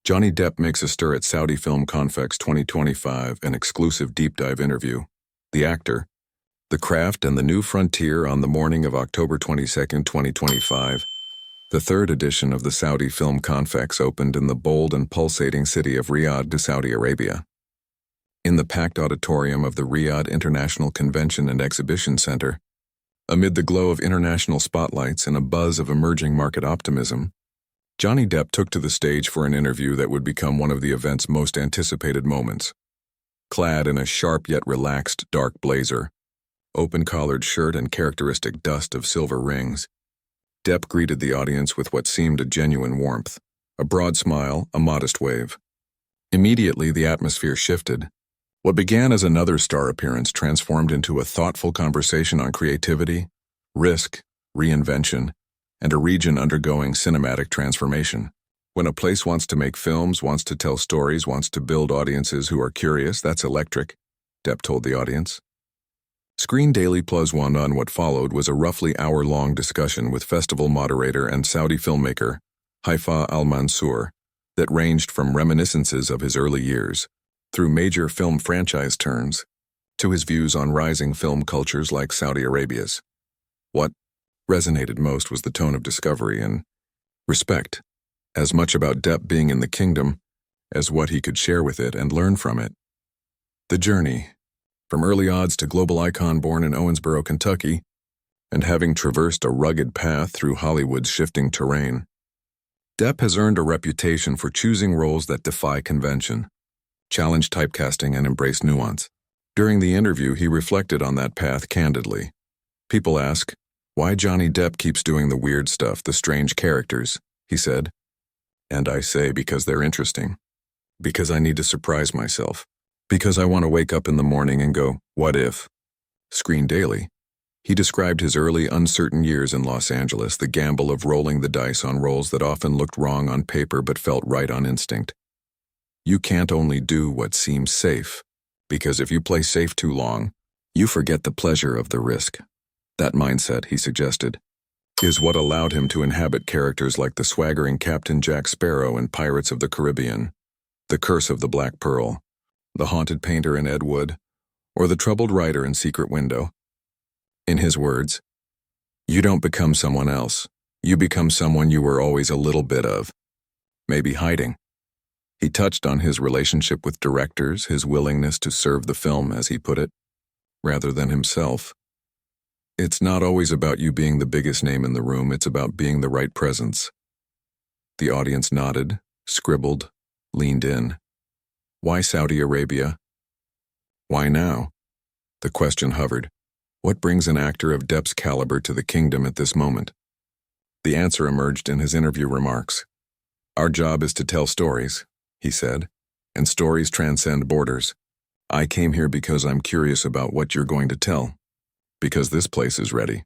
Johnny Depp makes a stir at Saudi Film Confex 2025, an exclusive deep dive interview. The actor, The Craft and the New Frontier on the morning of October 22, 2025. The third edition of the Saudi Film Confex opened in the bold and pulsating city of Riyadh, Saudi Arabia. In the packed auditorium of the Riyadh International Convention and Exhibition Center, amid the glow of international spotlights and a buzz of emerging market optimism, Johnny Depp took to the stage for an interview that would become one of the event's most anticipated moments. Clad in a sharp yet relaxed dark blazer, open-collared shirt and characteristic dust of silver rings, Depp greeted the audience with what seemed a genuine warmth, a broad smile, a modest wave. Immediately, the atmosphere shifted. What began as another star appearance transformed into a thoughtful conversation on creativity, risk, reinvention, and a region undergoing cinematic transformation. When a place wants to make films, wants to tell stories, wants to build audiences who are curious, that's electric, Depp told the audience. Screen Daily Plus One on what followed was a roughly hour-long discussion with festival moderator and Saudi filmmaker Haifa Al-Mansour that ranged from reminiscences of his early years, through major film franchise turns, to his views on rising film cultures like Saudi Arabia's. What resonated most was the tone of discovery and respect, as much about Depp being in the kingdom as what he could share with it and learn from it. The journey, from early odds to global icon born in Owensboro, Kentucky, and having traversed a rugged path through Hollywood's shifting terrain, Depp has earned a reputation for choosing roles that defy convention, challenge typecasting, and embrace nuance. During the interview, he reflected on that path candidly. People ask, why Johnny Depp keeps doing the weird stuff, the strange characters, he said. And I say because they're interesting. Because I need to surprise myself. Because I want to wake up in the morning and go, what if? Screen Daily. He described his early, uncertain years in Los Angeles, the gamble of rolling the dice on roles that often looked wrong on paper but felt right on instinct. You can't only do what seems safe, because if you play safe too long, you forget the pleasure of the risk. That mindset, he suggested, is what allowed him to inhabit characters like the swaggering Captain Jack Sparrow in Pirates of the Caribbean, the Curse of the Black Pearl, the haunted painter in Ed Wood, or the troubled writer in Secret Window. In his words, you don't become someone else. You become someone you were always a little bit of, maybe hiding. He touched on his relationship with directors, his willingness to serve the film, as he put it, rather than himself. It's not always about you being the biggest name in the room, it's about being the right presence. The audience nodded, scribbled, leaned in. Why Saudi Arabia? Why now? The question hovered. What brings an actor of Depp's caliber to the kingdom at this moment? The answer emerged in his interview remarks. Our job is to tell stories, he said, and stories transcend borders. I came here because I'm curious about what you're going to tell. Because this place is ready.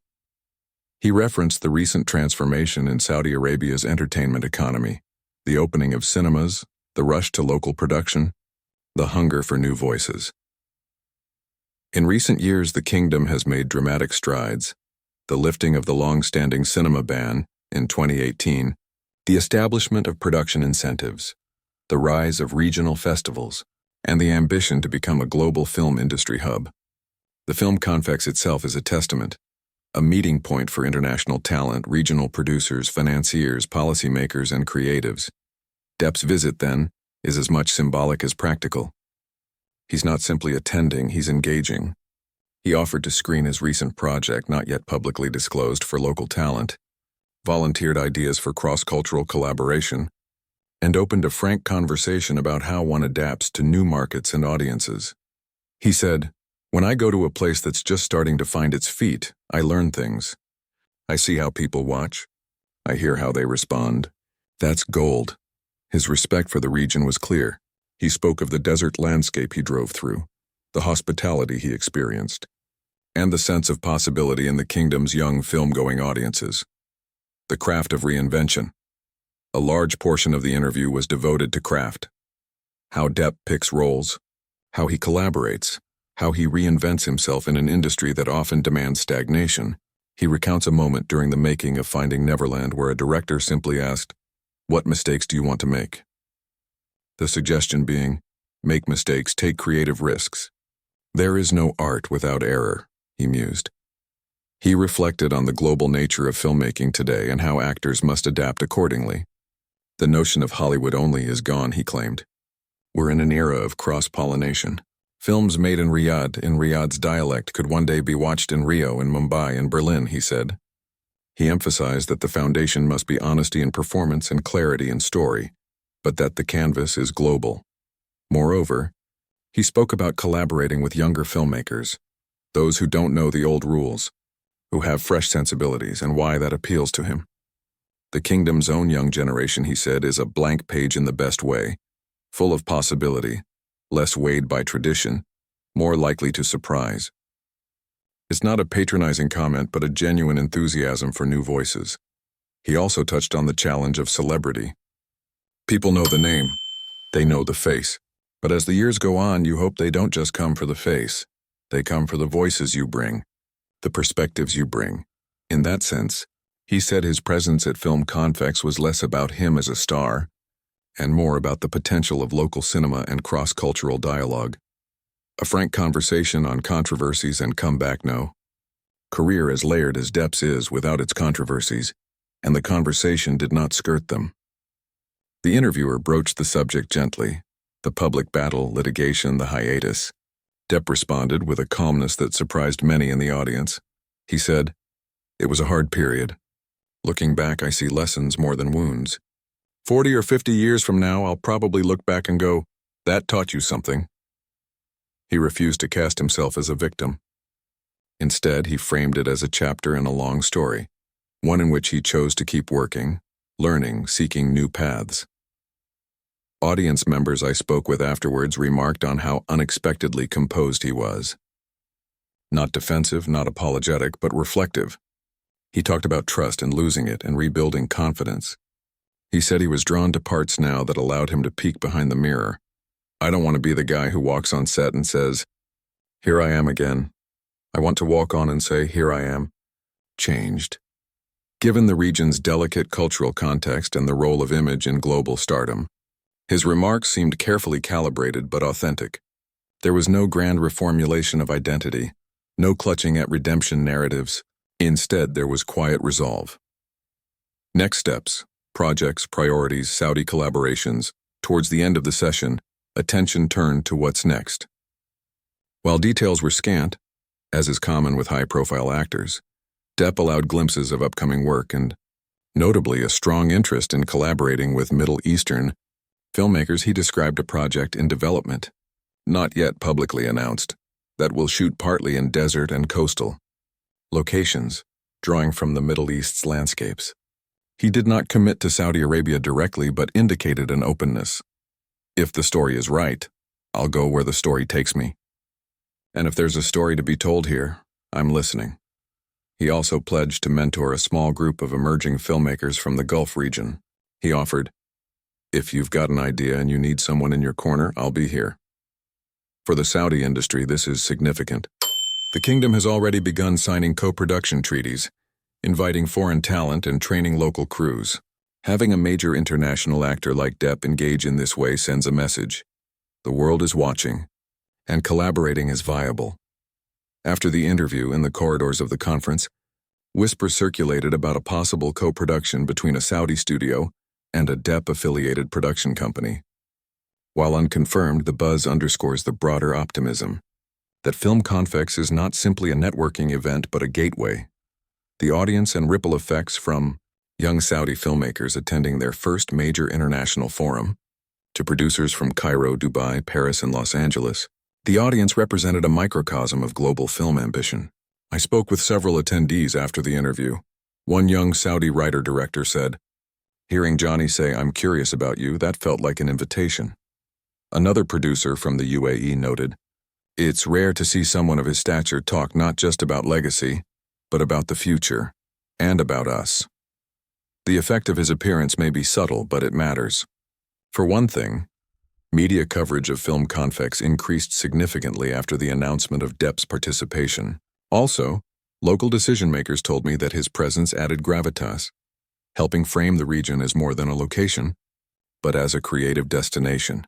He referenced the recent transformation in Saudi Arabia's entertainment economy, the opening of cinemas, the rush to local production, the hunger for new voices. In recent years, the kingdom has made dramatic strides. The lifting of the long-standing cinema ban in 2018, the establishment of production incentives, the rise of regional festivals, and the ambition to become a global film industry hub. The Film Confex itself is a testament, a meeting point for international talent, regional producers, financiers, policymakers, and creatives. Depp's visit, then, is as much symbolic as practical. He's not simply attending, he's engaging. He offered to screen his recent project, not yet publicly disclosed, for local talent, volunteered ideas for cross-cultural collaboration, and opened a frank conversation about how one adapts to new markets and audiences. He said, when I go to a place that's just starting to find its feet, I learn things. I see how people watch. I hear how they respond. That's gold. His respect for the region was clear. He spoke of the desert landscape he drove through, the hospitality he experienced, and the sense of possibility in the kingdom's young film-going audiences. The craft of reinvention. A large portion of the interview was devoted to craft. How Depp picks roles, how he collaborates, how he reinvents himself in an industry that often demands stagnation. He recounts a moment during the making of Finding Neverland where a director simply asked, "What mistakes do you want to make?" The suggestion being, make mistakes, take creative risks. There is no art without error, he mused. He reflected on the global nature of filmmaking today and how actors must adapt accordingly. The notion of Hollywood only is gone, he claimed. We're in an era of cross-pollination. Films made in Riyadh's dialect could one day be watched in Rio, in Mumbai, and Berlin, he said. He emphasized that the foundation must be honesty in performance and clarity in story, but that the canvas is global. Moreover, he spoke about collaborating with younger filmmakers, those who don't know the old rules, who have fresh sensibilities, and why that appeals to him. The kingdom's own young generation, he said, is a blank page in the best way, full of possibility, less weighed by tradition, more likely to surprise. It's not a patronizing comment, but a genuine enthusiasm for new voices. He also touched on the challenge of celebrity. People know the name, they know the face. But as the years go on, you hope they don't just come for the face. They come for the voices you bring, the perspectives you bring. In that sense, he said his presence at Film Confex was less about him as a star, and more about the potential of local cinema and cross-cultural dialogue. A frank conversation on controversies and comeback no. Career as layered as Depp's is without its controversies, and the conversation did not skirt them. The interviewer broached the subject gently, the public battle, litigation, the hiatus. Depp responded with a calmness that surprised many in the audience. He said, "It was a hard period. Looking back, I see lessons more than wounds. 40 or 50 years from now, I'll probably look back and go, that taught you something." He refused to cast himself as a victim. Instead, he framed it as a chapter in a long story, one in which he chose to keep working, learning, seeking new paths. Audience members I spoke with afterwards remarked on how unexpectedly composed he was. Not defensive, not apologetic, but reflective. He talked about trust and losing it and rebuilding confidence. He said he was drawn to parts now that allowed him to peek behind the mirror. I don't want to be the guy who walks on set and says, "Here I am again." I want to walk on and say, "Here I am, changed." Given the region's delicate cultural context and the role of image in global stardom, his remarks seemed carefully calibrated but authentic. There was no grand reformulation of identity, no clutching at redemption narratives. Instead, there was quiet resolve. Next steps, projects, priorities, Saudi collaborations. Towards the end of the session, attention turned to what's next. While details were scant, as is common with high-profile actors, Depp allowed glimpses of upcoming work and, notably, a strong interest in collaborating with Middle Eastern filmmakers. He described a project in development, not yet publicly announced, that will shoot partly in desert and coastal locations, drawing from the Middle East's landscapes. He did not commit to Saudi Arabia directly, but indicated an openness. If the story is right, I'll go where the story takes me. And if there's a story to be told here, I'm listening. He also pledged to mentor a small group of emerging filmmakers from the Gulf region. He offered, "If you've got an idea and you need someone in your corner, I'll be here." For the Saudi industry, this is significant. The kingdom has already begun signing co-production treaties, inviting foreign talent and training local crews. Having a major international actor like Depp engage in this way sends a message. The world is watching, and collaborating is viable. After the interview in the corridors of the conference, whispers circulated about a possible co-production between a Saudi studio and a Depp-affiliated production company. While unconfirmed, the buzz underscores the broader optimism that Film Confex is not simply a networking event but a gateway. The audience and ripple effects from young Saudi filmmakers attending their first major international forum to producers from Cairo, Dubai, Paris, and Los Angeles, the audience represented a microcosm of global film ambition. I spoke with several attendees after the interview. One young Saudi writer-director said, "Hearing Johnny say, 'I'm curious about you,' that felt like an invitation." Another producer from the UAE noted, "It's rare to see someone of his stature talk not just about legacy, but about the future, and about us." The effect of his appearance may be subtle, but it matters. For one thing, media coverage of Film Confex increased significantly after the announcement of Depp's participation. Also, local decision-makers told me that his presence added gravitas, helping frame the region as more than a location, but as a creative destination.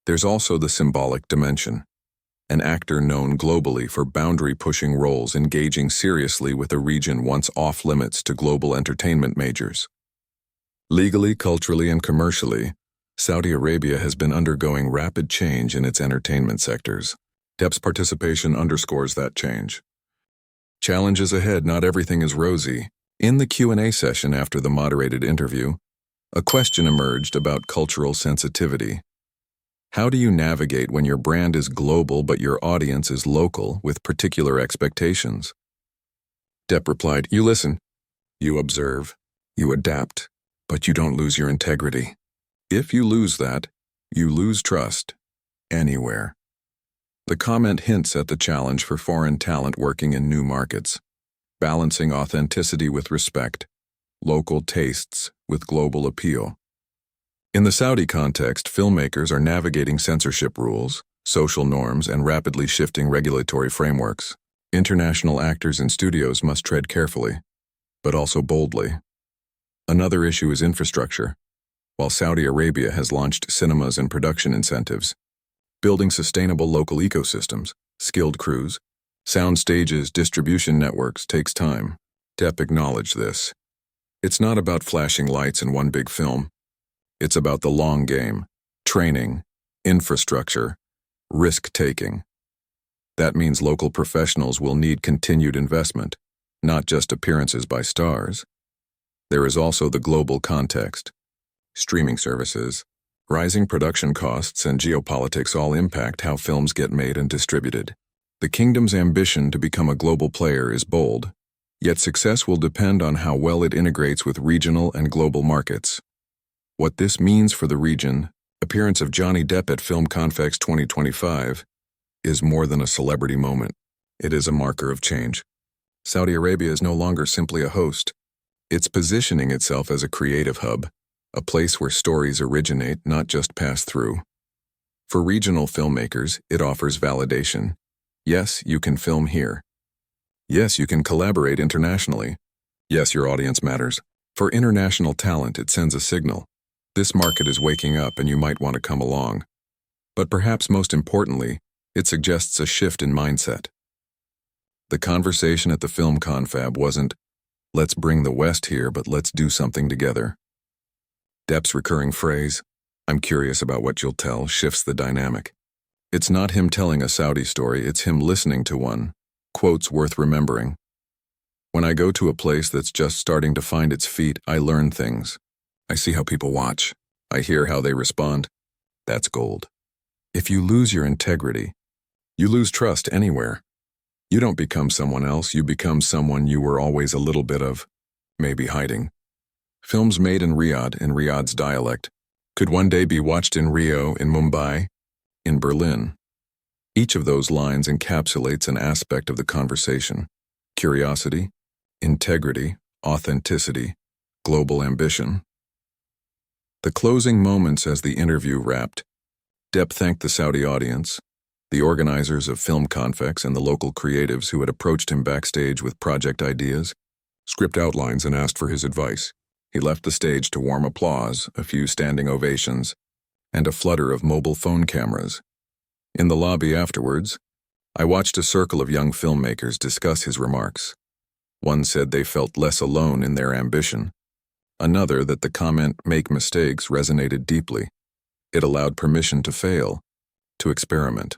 There's also the symbolic dimension. An actor known globally for boundary-pushing roles engaging seriously with a region once off-limits to global entertainment majors. Legally, culturally, and commercially, Saudi Arabia has been undergoing rapid change in its entertainment sectors. Depp's participation underscores that change. Challenges ahead, not everything is rosy. In the Q&A session after the moderated interview, a question emerged about cultural sensitivity. How do you navigate when your brand is global but your audience is local with particular expectations? Depp replied, "You listen, you observe, you adapt, but you don't lose your integrity. If you lose that, you lose trust, anywhere." The comment hints at the challenge for foreign talent working in new markets, balancing authenticity with respect, local tastes with global appeal. In the Saudi context, filmmakers are navigating censorship rules, social norms, and rapidly shifting regulatory frameworks. International actors and studios must tread carefully, but also boldly. Another issue is infrastructure. While Saudi Arabia has launched cinemas and production incentives, building sustainable local ecosystems, skilled crews, sound stages, distribution networks takes time. Depp acknowledged this. It's not about flashing lights in one big film. It's about the long game, training, infrastructure, risk-taking. That means local professionals will need continued investment, not just appearances by stars. There is also the global context. Streaming services, rising production costs, and geopolitics all impact how films get made and distributed. The kingdom's ambition to become a global player is bold, yet success will depend on how well it integrates with regional and global markets. What this means for the region, appearance of Johnny Depp at Film Confex 2025, is more than a celebrity moment. It is a marker of change. Saudi Arabia is no longer simply a host. It's positioning itself as a creative hub, a place where stories originate, not just pass through. For regional filmmakers, it offers validation. Yes, you can film here. Yes, you can collaborate internationally. Yes, your audience matters. For international talent, it sends a signal. This market is waking up and you might want to come along. But perhaps most importantly, it suggests a shift in mindset. The conversation at the film confab wasn't, "Let's bring the West here, but let's do something together." Depp's recurring phrase, "I'm curious about what you'll tell," shifts the dynamic. It's not him telling a Saudi story, it's him listening to one. Quotes worth remembering. "When I go to a place that's just starting to find its feet, I learn things. I see how people watch. I hear how they respond. That's gold." If you lose your integrity, you lose trust anywhere. You don't become someone else, you become someone you were always a little bit of, maybe hiding. Films made in Riyadh's dialect, could one day be watched in Rio, in Mumbai, in Berlin. Each of those lines encapsulates an aspect of the conversation: curiosity, integrity, authenticity, global ambition. The closing moments as the interview wrapped, Depp thanked the Saudi audience, the organizers of Film Confex, and the local creatives who had approached him backstage with project ideas, script outlines, and asked for his advice. He left the stage to warm applause, a few standing ovations, and a flutter of mobile phone cameras. In the lobby afterwards, I watched a circle of young filmmakers discuss his remarks. One said they felt less alone in their ambition. Another that the comment, "Make mistakes," resonated deeply. It allowed permission to fail, to experiment.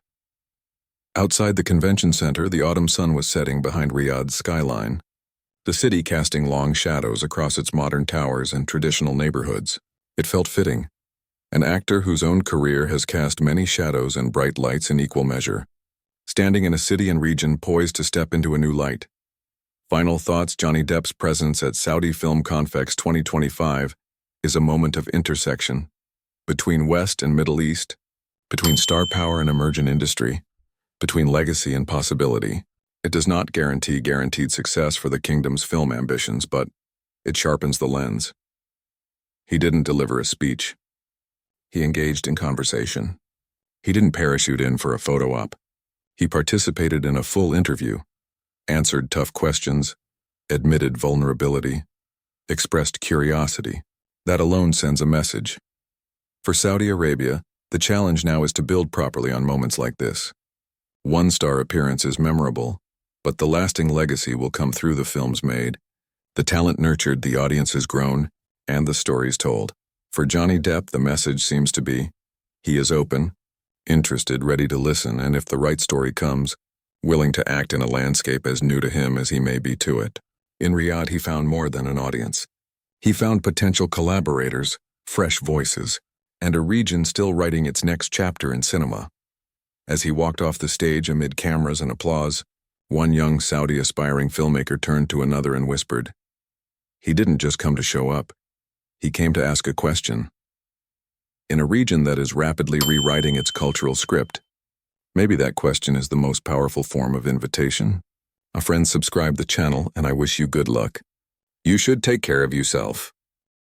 Outside the convention center, the autumn sun was setting behind Riyadh's skyline, the city casting long shadows across its modern towers and traditional neighborhoods. It felt fitting. An actor whose own career has cast many shadows and bright lights in equal measure, standing in a city and region poised to step into a new light. Final thoughts: Johnny Depp's presence at Saudi Film Confex 2025 is a moment of intersection between West and Middle East, between star power and emergent industry, between legacy and possibility. It does not guarantee guaranteed success for the kingdom's film ambitions, but it sharpens the lens. He didn't deliver a speech. He engaged in conversation. He didn't parachute in for a photo op. He participated in a full interview, answered tough questions, admitted vulnerability, expressed curiosity. That alone sends a message. For Saudi Arabia, The challenge now is to build properly on moments like this. One-star appearance is memorable, but the lasting legacy will come through the films made, the talent nurtured, the audience has grown, and the stories told. For Johnny Depp, the message seems to be, he is open, interested, ready to listen, and if the right story comes, willing to act in a landscape as new to him as he may be to it. In Riyadh, he found more than an audience. He found potential collaborators, fresh voices, and a region still writing its next chapter in cinema. As he walked off the stage amid cameras and applause, one young Saudi aspiring filmmaker turned to another and whispered, "He didn't just come to show up. He came to ask a question." In a region that is rapidly rewriting its cultural script, maybe that question is the most powerful form of invitation. A friend subscribed the channel, and I wish you good luck. You should take care of yourself.